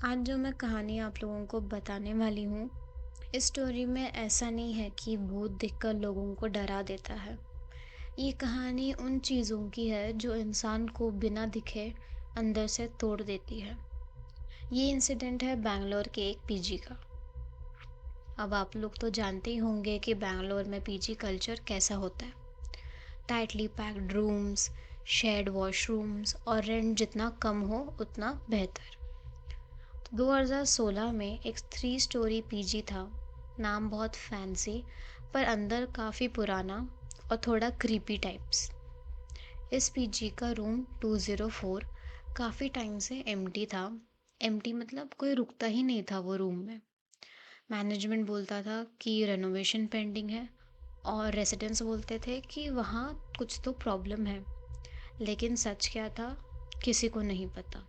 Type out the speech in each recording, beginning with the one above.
आज जो मैं कहानी आप लोगों को बताने वाली हूँ, इस स्टोरी में ऐसा नहीं है कि भूत दिखकर लोगों को डरा देता है। ये कहानी उन चीज़ों की है जो इंसान को बिना दिखे अंदर से तोड़ देती है। ये इंसिडेंट है बैंगलोर के एक पीजी का। अब आप लोग तो जानते ही होंगे कि बैंगलोर में पीजी कल्चर कैसा होता है। Tightly packed rooms, shared washrooms और रेंट जितना कम हो उतना बेहतर। 2016 में एक 3 स्टोरी पीजी था। नाम बहुत फैंसी पर अंदर काफ़ी पुराना और थोड़ा क्रीपी टाइप्स। इस पीजी का रूम 204 काफ़ी टाइम से एम्प्टी था। एम्प्टी मतलब कोई रुकता ही नहीं था वो रूम में। मैनेजमेंट बोलता था कि रेनोवेशन पेंडिंग है और रेसिडेंट्स बोलते थे कि वहाँ कुछ तो प्रॉब्लम है। लेकिन सच क्या था किसी को नहीं पता।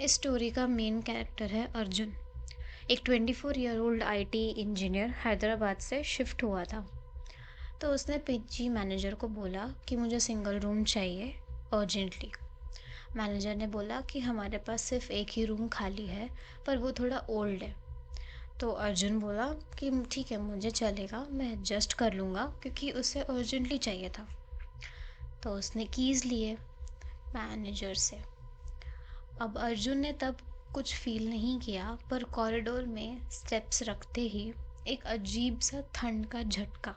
इस स्टोरी का मेन कैरेक्टर है अर्जुन, एक 24 year old IT engineer Hyderabad से शिफ्ट हुआ था। तो उसने पीजी मैनेजर को बोला कि मुझे सिंगल रूम चाहिए अर्जेंटली। मैनेजर ने बोला कि हमारे पास सिर्फ एक ही रूम खाली है पर वो थोड़ा ओल्ड है। तो अर्जुन बोला कि ठीक है मुझे चलेगा, मैं एडजस्ट कर लूँगा क्योंकि उसे अर्जेंटली चाहिए था। तो उसने कीज़ लिए मैनेजर से। अब अर्जुन ने तब कुछ फील नहीं किया पर कॉरिडोर में स्टेप्स रखते ही एक अजीब सा ठंड का झटका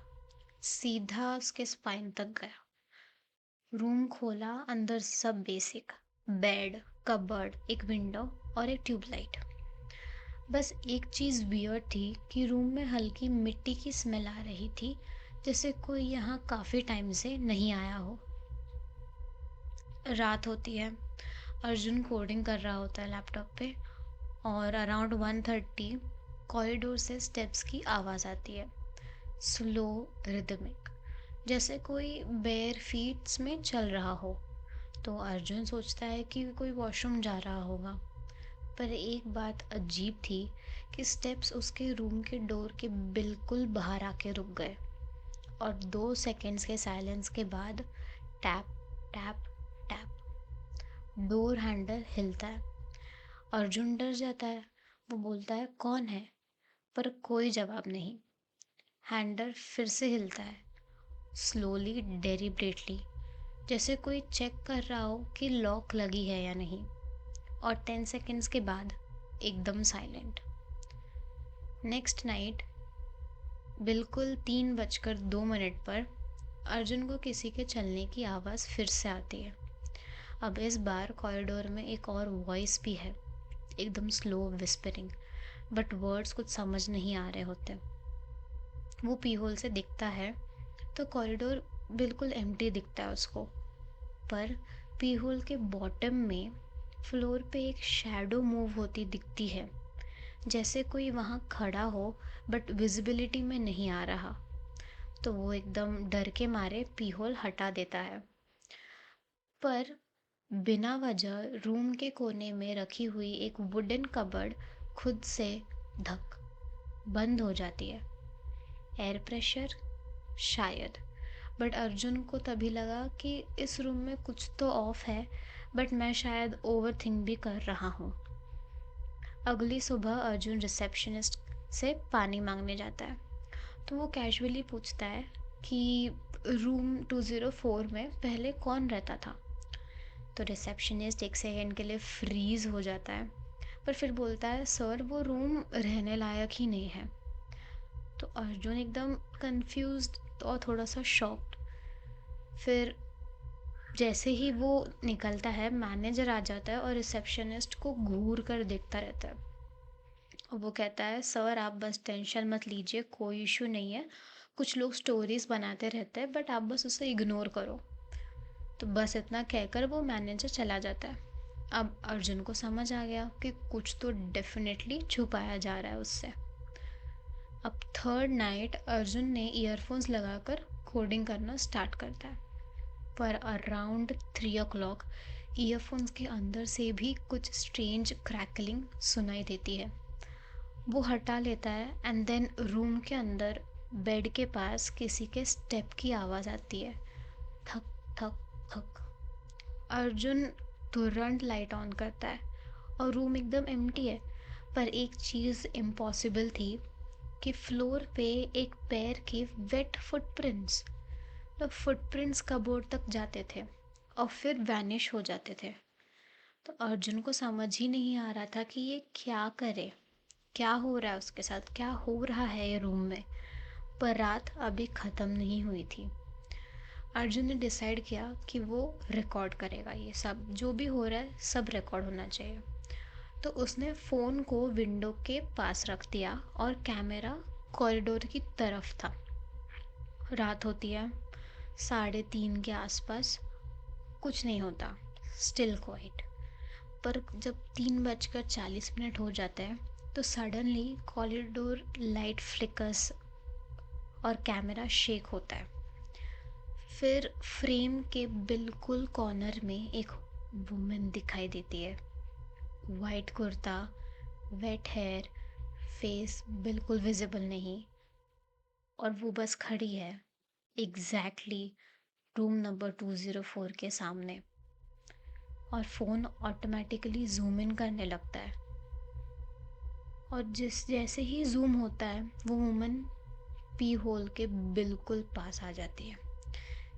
सीधा उसके स्पाइन तक गया। रूम खोला, अंदर सब बेसिक, बेड, कबर्ड, एक विंडो और एक ट्यूबलाइट। बस एक चीज़ वियर्ड थी कि रूम में हल्की मिट्टी की स्मेल आ रही थी, जैसे कोई यहाँ काफ़ी टाइम से नहीं आया हो। रात होती है, अर्जुन कोडिंग कर रहा होता है लैपटॉप पे और अराउंड 1:30 कॉरिडोर से स्टेप्स की आवाज़ आती है। स्लो, रिदमिक, जैसे कोई बेयर फीट्स में चल रहा हो। तो अर्जुन सोचता है कि कोई वॉशरूम जा रहा होगा। पर एक बात अजीब थी कि स्टेप्स उसके रूम के डोर के बिल्कुल बाहर आके रुक गए और 2 सेकेंड्स के साइलेंस के बाद tap tap tap door handle हिलता है। अर्जुन डर जाता है। वो बोलता है कौन है, पर कोई जवाब नहीं। हैंडल फिर से हिलता है, स्लोली, डेलिबरेटली, जैसे कोई चेक कर रहा हो कि लॉक लगी है या नहीं। और 10 सेकेंड्स के बाद एकदम साइलेंट। नेक्स्ट नाइट बिल्कुल 3:02 पर अर्जुन को किसी के चलने की आवाज़ फिर से आती है। अब इस बार कॉरिडोर में एक और वॉइस भी है, एकदम स्लो विस्परिंग, बट वर्ड्स कुछ समझ नहीं आ रहे होते। वो पी होल से दिखता है तो कॉरिडोर बिल्कुल एम्प्टी दिखता है उसको। पर पी होल के बॉटम में फ्लोर पे एक शैडो मूव होती दिखती है, जैसे कोई वहाँ खड़ा हो बट विजिबिलिटी में नहीं आ रहा। तो वो एकदम डर के मारे पी होल हटा देता है। पर बिना वजह रूम के कोने में रखी हुई एक वुडन कबर्ड खुद से धक बंद हो जाती है। एयर प्रेशर शायद, बट अर्जुन को तभी लगा कि इस रूम में कुछ तो ऑफ है, बट मैं शायद ओवर थिंक भी कर रहा हूँ। अगली सुबह अर्जुन रिसेप्शनिस्ट से पानी मांगने जाता है। तो वो कैजुअली पूछता है कि रूम 204 में पहले कौन रहता था। तो रिसेप्शनिस्ट एक सेकेंड के लिए फ्रीज हो जाता है, पर फिर बोलता है सर वो रूम रहने लायक ही नहीं है। तो अर्जुन एकदम कंफ्यूज्ड और थोड़ा सा शॉक्ड। फिर जैसे ही वो निकलता है मैनेजर आ जाता है और रिसेप्शनिस्ट को घूर कर देखता रहता है। और वो कहता है सर आप बस टेंशन मत लीजिए, कोई इशू नहीं है। कुछ लोग स्टोरीज बनाते रहते हैं बट आप बस उसे इग्नोर करो। तो बस इतना कहकर वो मैनेजर चला जाता है। अब अर्जुन को समझ आ गया कि कुछ तो डेफिनेटली छुपाया जा रहा है उससे। अब थर्ड नाइट अर्जुन ने ईयरफोन्स लगाकर कोडिंग करना स्टार्ट करता है। पर अराउंड 3 o'clock ईयरफोन्स के अंदर से भी कुछ स्ट्रेंज क्रैकलिंग सुनाई देती है। वो हटा लेता है एंड देन रूम के अंदर बेड के पास किसी के स्टेप की आवाज़ आती है, थक थक थक। अर्जुन तुरंत लाइट ऑन करता है और रूम एकदम एम्प्टी है। पर एक चीज़ इम्पॉसिबल थी कि फ्लोर पे एक पैर के वेट फुटप्रिंट्स, तो फुटप्रिंट्स कबोर्ड तक जाते थे और फिर वैनिश हो जाते थे। तो अर्जुन को समझ ही नहीं आ रहा था कि ये क्या करे, क्या हो रहा है उसके साथ, क्या हो रहा है ये रूम में। पर रात अभी ख़त्म नहीं हुई थी। अर्जुन ने डिसाइड किया कि वो रिकॉर्ड करेगा, ये सब जो भी हो रहा है सब रिकॉर्ड होना चाहिए। तो उसने फ़ोन को विंडो के पास रख दिया और कैमरा कॉरिडोर की तरफ था। रात होती है, 3:30 के आसपास, कुछ नहीं होता, स्टिल क्वाइट। पर जब 3:40 हो जाते हैं तो सडनली कॉरिडोर लाइट फ्लिकर्स और कैमरा शेक होता है। फिर फ्रेम के बिल्कुल कॉर्नर में एक वुमेन दिखाई देती है। White kurta, wet hair, face बिल्कुल विजिबल नहीं, और वो बस खड़ी है एग्जैक्टली रूम नंबर 204 के सामने। और फ़ोन ऑटोमेटिकली जूम इन करने लगता है, और जैसे ही जूम होता है वो वुमन पी होल के बिल्कुल पास आ जाती है।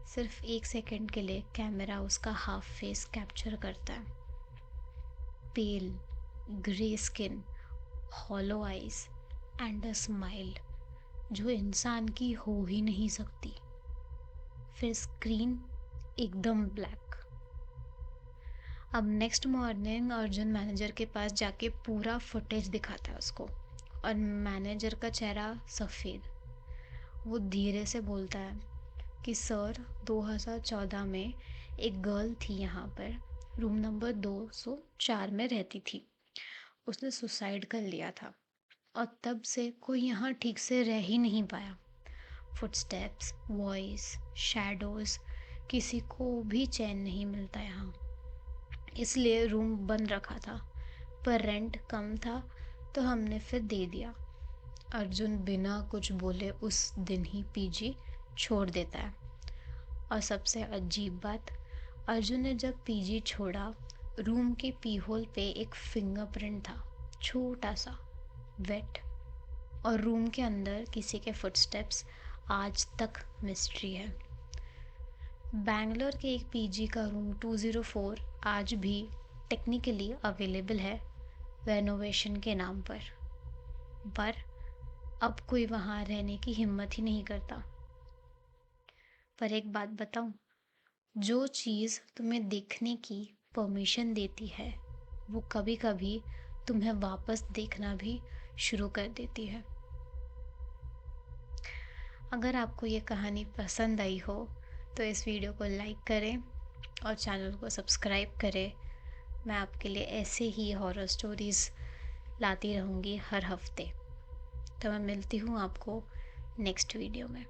सिर्फ 1 सेकंड के लिए कैमरा उसका हाफ फेस कैप्चर करता है। Pale, grey skin, hollow eyes and a smile जो इंसान की हो ही नहीं सकती। फिर स्क्रीन एकदम ब्लैक। अब नेक्स्ट मॉर्निंग अर्जुन मैनेजर के पास जाके पूरा फुटेज दिखाता है उसको, और मैनेजर का चेहरा सफ़ेद। वो धीरे से बोलता है कि सर, 2014 में एक गर्ल थी यहाँ पर, रूम नंबर 204 में रहती थी। उसने सुसाइड कर लिया था और तब से कोई यहाँ ठीक से रह ही नहीं पाया। फुटस्टेप्स, वॉइस, शैडोज़, किसी को भी चैन नहीं मिलता यहाँ। इसलिए रूम बंद रखा था, पर रेंट कम था तो हमने फिर दे दिया। अर्जुन बिना कुछ बोले उस दिन ही पीजी छोड़ देता है। और सबसे अजीब बात, अर्जुन ने जब पीजी छोड़ा, रूम के पी होल पे एक फिंगरप्रिंट था, छोटा सा, वेट। और रूम के अंदर किसी के फुटस्टेप्स आज तक मिस्ट्री है। बैंगलोर के एक पीजी का रूम 204 आज भी टेक्निकली अवेलेबल है रेनोवेशन के नाम पर अब कोई वहाँ रहने की हिम्मत ही नहीं करता। पर एक बात बताऊँ, जो चीज़ तुम्हें देखने की परमिशन देती है वो कभी कभी तुम्हें वापस देखना भी शुरू कर देती है। अगर आपको ये कहानी पसंद आई हो तो इस वीडियो को लाइक करें और चैनल को सब्सक्राइब करें। मैं आपके लिए ऐसे ही हॉरर स्टोरीज़ लाती रहूँगी हर हफ्ते। तो मैं मिलती हूँ आपको नेक्स्ट वीडियो में।